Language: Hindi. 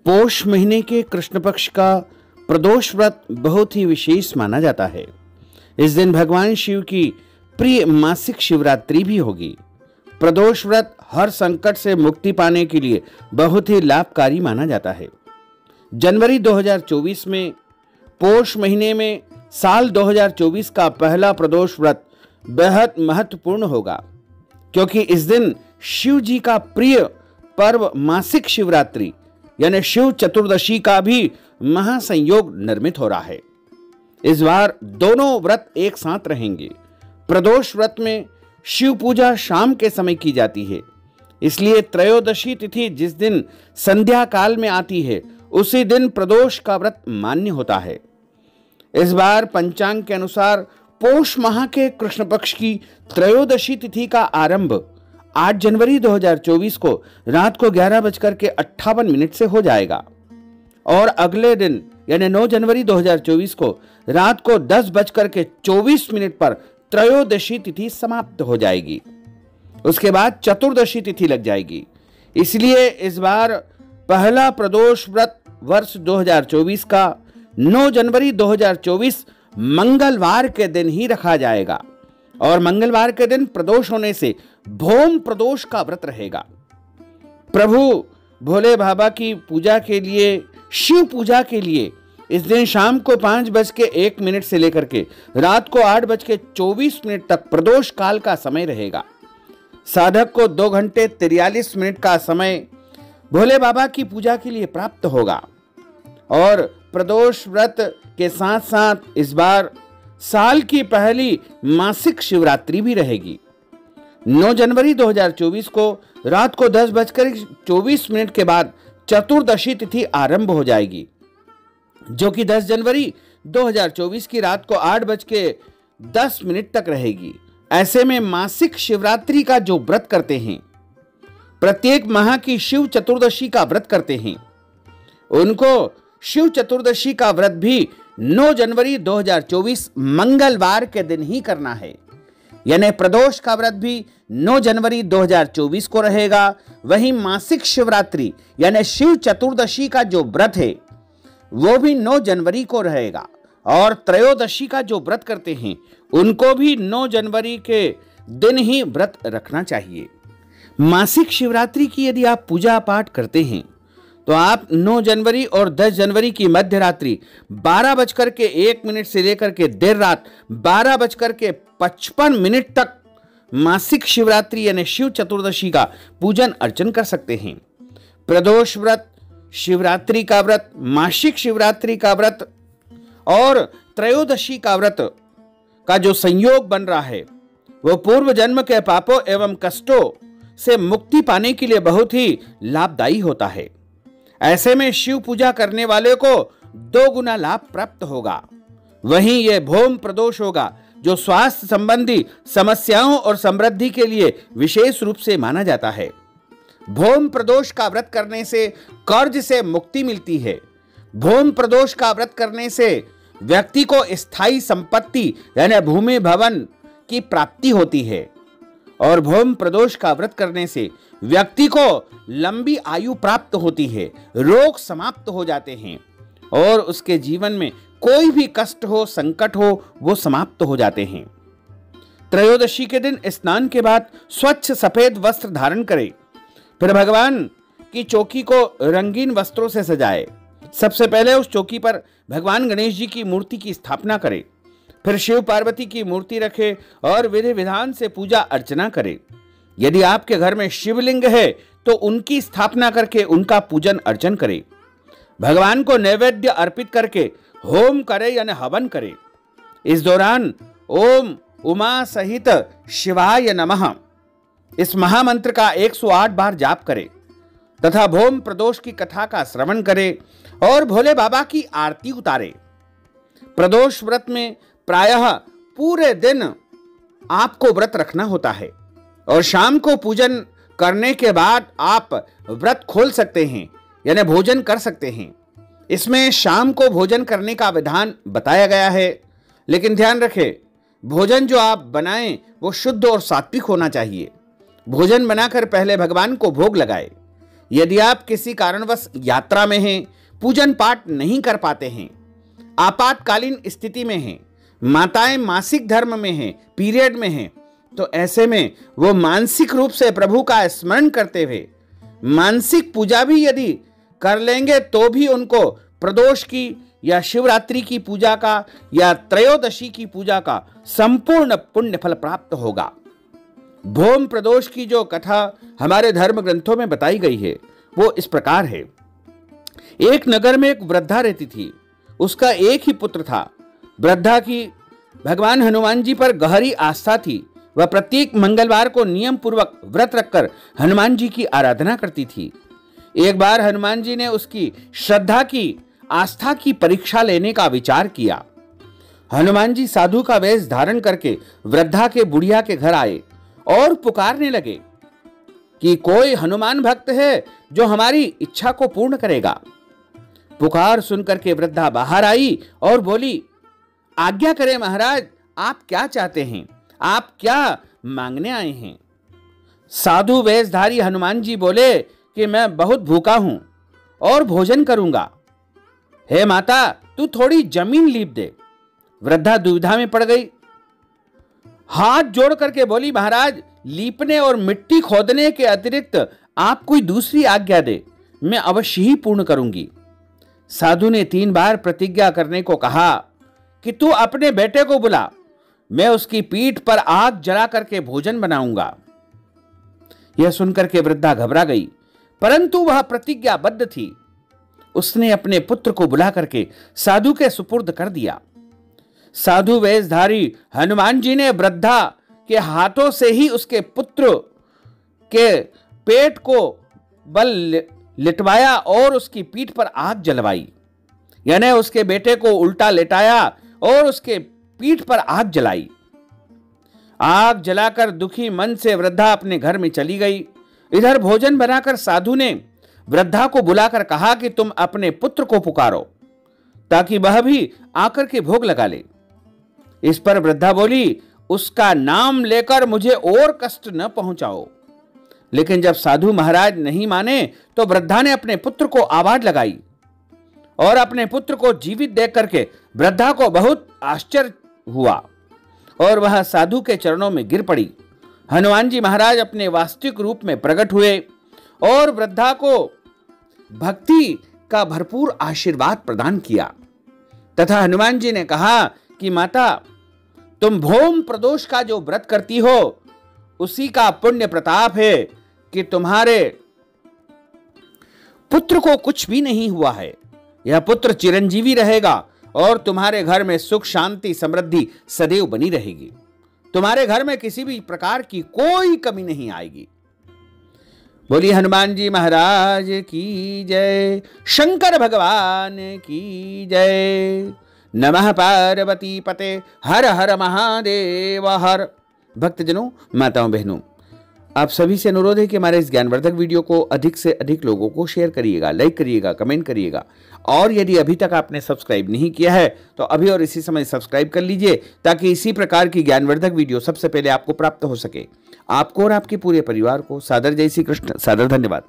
पौष महीने के कृष्ण पक्ष का प्रदोष व्रत बहुत ही विशेष माना जाता है। इस दिन भगवान शिव की प्रिय मासिक शिवरात्रि भी होगी। प्रदोष व्रत हर संकट से मुक्ति पाने के लिए बहुत ही लाभकारी माना जाता है। जनवरी 2024 में पौष महीने में साल 2024 का पहला प्रदोष व्रत बेहद महत्वपूर्ण होगा, क्योंकि इस दिन शिव जी का प्रिय पर्व मासिक शिवरात्रि यानी शिव चतुर्दशी का भी महासंयोग निर्मित हो रहा है। इस बार दोनों व्रत एक साथ रहेंगे। प्रदोष व्रत में शिव पूजा शाम के समय की जाती है, इसलिए त्रयोदशी तिथि जिस दिन संध्या काल में आती है उसी दिन प्रदोष का व्रत मान्य होता है। इस बार पंचांग के अनुसार पौष माह के कृष्ण पक्ष की त्रयोदशी तिथि का आरंभ 8 जनवरी 2024 को रात को 11:58 से हो जाएगा और अगले दिन यानी 9 जनवरी 2024 को रात को 10:24 पर त्रयोदशी तिथि समाप्त हो जाएगी। उसके बाद चतुर्दशी तिथि लग जाएगी। इसलिए इस बार पहला प्रदोष व्रत वर्ष 2024 का 9 जनवरी 2024 मंगलवार के दिन ही रखा जाएगा और मंगलवार के दिन प्रदोष होने से भौम प्रदोष का व्रत रहेगा। प्रभु भोले बाबा की पूजा के लिए, शिव पूजा के लिए इस दिन शाम को 5:01 से लेकर के रात को 8:24 तक प्रदोष काल का समय रहेगा। साधक को 2 घंटे 43 मिनट का समय भोले बाबा की पूजा के लिए प्राप्त होगा। और प्रदोष व्रत के साथ साथ इस बार साल की पहली मासिक शिवरात्रि भी रहेगी। 9 जनवरी 2024 को रात को 10:24 के बाद चतुर्दशी तिथि आरंभ हो जाएगी, जो कि 10 जनवरी 2024 की रात को 8:10 तक रहेगी। ऐसे में मासिक शिवरात्रि का जो व्रत करते हैं, प्रत्येक माह की शिव चतुर्दशी का व्रत करते हैं, उनको शिव चतुर्दशी का व्रत भी 9 जनवरी 2024 मंगलवार के दिन ही करना है। यानी प्रदोष का व्रत भी 9 जनवरी 2024 को रहेगा। वहीं मासिक शिवरात्रि यानी शिव चतुर्दशी का जो व्रत है वो भी 9 जनवरी को रहेगा और त्रयोदशी का जो व्रत करते हैं उनको भी 9 जनवरी के दिन ही व्रत रखना चाहिए। मासिक शिवरात्रि की यदि आप पूजा पाठ करते हैं तो आप 9 जनवरी और 10 जनवरी की मध्य रात्रि 12:01 से लेकर के देर रात 12:55 तक मासिक शिवरात्रि यानी शिव चतुर्दशी का पूजन अर्चन कर सकते हैं। प्रदोष व्रत, शिवरात्रि का व्रत, मासिक शिवरात्रि का व्रत और त्रयोदशी का व्रत का जो संयोग बन रहा है वो पूर्व जन्म के पापों एवं कष्टों से मुक्ति पाने के लिए बहुत ही लाभदायी होता है। ऐसे में शिव पूजा करने वाले को 2 गुना लाभ प्राप्त होगा। वहीं यह भौम प्रदोष होगा जो स्वास्थ्य संबंधी समस्याओं और समृद्धि के लिए विशेष रूप से माना जाता है। भौम प्रदोष का व्रत करने से कर्ज से मुक्ति मिलती है। भौम प्रदोष का व्रत करने से व्यक्ति को स्थायी संपत्ति यानी भूमि भवन की प्राप्ति होती है और भौम प्रदोष का व्रत करने से व्यक्ति को लंबी आयु प्राप्त होती है, रोग समाप्त हो जाते हैं और उसके जीवन में कोई भी कष्ट हो, संकट हो, वो समाप्त हो जाते हैं। त्रयोदशी के दिन स्नान के बाद स्वच्छ सफेद वस्त्र धारण करें, फिर भगवान की चौकी को रंगीन वस्त्रों से सजाए। सबसे पहले उस चौकी पर भगवान गणेश जी की मूर्ति की स्थापना करें, फिर शिव पार्वती की मूर्ति रखें और विधि विधान से पूजा अर्चना करें। यदि आपके घर में शिवलिंग है तो उनकी स्थापना करके उनका पूजन अर्चन करें। भगवान को नैवेद्य अर्पित करके होम करें यानी हवन करें। इस दौरान ओम उमा सहित शिवाय नमः इस महामंत्र का 108 बार जाप करें तथा भौम प्रदोष की कथा का श्रवण करें और भोले बाबा की आरती उतारें। प्रदोष व्रत में प्रायः पूरे दिन आपको व्रत रखना होता है और शाम को पूजन करने के बाद आप व्रत खोल सकते हैं यानी भोजन कर सकते हैं। इसमें शाम को भोजन करने का विधान बताया गया है, लेकिन ध्यान रखें भोजन जो आप बनाएं वो शुद्ध और सात्विक होना चाहिए। भोजन बनाकर पहले भगवान को भोग लगाएं, यदि आप किसी कारणवश यात्रा में हैं, पूजन पाठ नहीं कर पाते हैं, आपातकालीन स्थिति में हैं, माताएं मासिक धर्म में हैं, पीरियड में हैं, तो ऐसे में वो मानसिक रूप से प्रभु का स्मरण करते हुए मानसिक पूजा भी यदि कर लेंगे तो भी उनको प्रदोष की या शिवरात्रि की पूजा का या त्रयोदशी की पूजा का संपूर्ण पुण्य फल प्राप्त होगा। भोम प्रदोष की जो कथा हमारे धर्म ग्रंथों में बताई गई है वो इस प्रकार है। एक नगर में एक वृद्धा रहती थी। उसका एक ही पुत्र था। वृद्धा की भगवान हनुमान जी पर गहरी आस्था थी। वह प्रत्येक मंगलवार को नियम पूर्वक व्रत रखकर हनुमान जी की आराधना करती थी। एक बार हनुमान जी ने उसकी श्रद्धा की, आस्था की परीक्षा लेने का विचार किया। हनुमान जी साधु का वेश धारण करके वृद्धा के बुढ़िया के घर आए और पुकारने लगे कि कोई हनुमान भक्त है जो हमारी इच्छा को पूर्ण करेगा। पुकार सुनकर के वृद्धा बाहर आई और बोली, आज्ञा करें महाराज, आप क्या चाहते हैं? आप क्या मांगने आए हैं? साधु वेशधारी हनुमान जी बोले कि मैं बहुत भूखा हूं और भोजन करूंगा। हे माता, तू थोड़ी जमीन लीप दे। वृद्धा दुविधा में पड़ गई। हाथ जोड़ करके बोली, महाराज, लीपने और मिट्टी खोदने के अतिरिक्त आप कोई दूसरी आज्ञा दे, मैं अवश्य ही पूर्ण करूंगी। साधु ने 3 बार प्रतिज्ञा करने को कहा कि तू अपने बेटे को बुला, मैं उसकी पीठ पर आग जला करके भोजन बनाऊंगा। यह सुनकर के वृद्धा घबरा गई, परंतु वह प्रतिज्ञाबद्ध थी। उसने अपने पुत्र को बुला करके साधु के सुपुर्द कर दिया। साधु वेशधारी हनुमान जी ने वृद्धा के हाथों से ही उसके पुत्र के पेट को बल लिटवाया और उसकी पीठ पर आग जलवाई, यानी उसके बेटे को उल्टा लेटाया और उसके पीठ पर आग जलाई। आग जलाकर दुखी मन से वृद्धा अपने घर में चली गई। इधर भोजन बनाकर साधु ने वृद्धा को बुलाकर कहा कि तुम अपने पुत्र को पुकारो ताकि वह भी आकर के भोग लगा ले। इस पर वृद्धा बोली, उसका नाम लेकर मुझे और कष्ट न पहुंचाओ। लेकिन जब साधु महाराज नहीं माने तो वृद्धा ने अपने पुत्र को आवाज लगाई और अपने पुत्र को जीवित देख करके वृद्धा को बहुत आश्चर्य हुआ और वह साधु के चरणों में गिर पड़ी। हनुमान जी महाराज अपने वास्तविक रूप में प्रकट हुए और वृद्धा को भक्ति का भरपूर आशीर्वाद प्रदान किया तथा हनुमान जी ने कहा कि माता, तुम भोम प्रदोष का जो व्रत करती हो उसी का पुण्य प्रताप है कि तुम्हारे पुत्र को कुछ भी नहीं हुआ है। यह पुत्र चिरंजीवी रहेगा और तुम्हारे घर में सुख, शांति, समृद्धि सदैव बनी रहेगी। तुम्हारे घर में किसी भी प्रकार की कोई कमी नहीं आएगी। बोलिए हनुमान जी महाराज की जय, शंकर भगवान की जय। नमः पार्वती पते, हर हर महादेव हर। भक्तजनों, माताओं, बहनों, आप सभी से अनुरोध है कि हमारे इस ज्ञानवर्धक वीडियो को अधिक से अधिक लोगों को शेयर करिएगा, लाइक करिएगा, कमेंट करिएगा और यदि अभी तक आपने सब्सक्राइब नहीं किया है तो अभी और इसी समय सब्सक्राइब कर लीजिए ताकि इसी प्रकार की ज्ञानवर्धक वीडियो सबसे पहले आपको प्राप्त हो सके। आपको और आपके पूरे परिवार को सादर जय श्री कृष्ण, सादर धन्यवाद।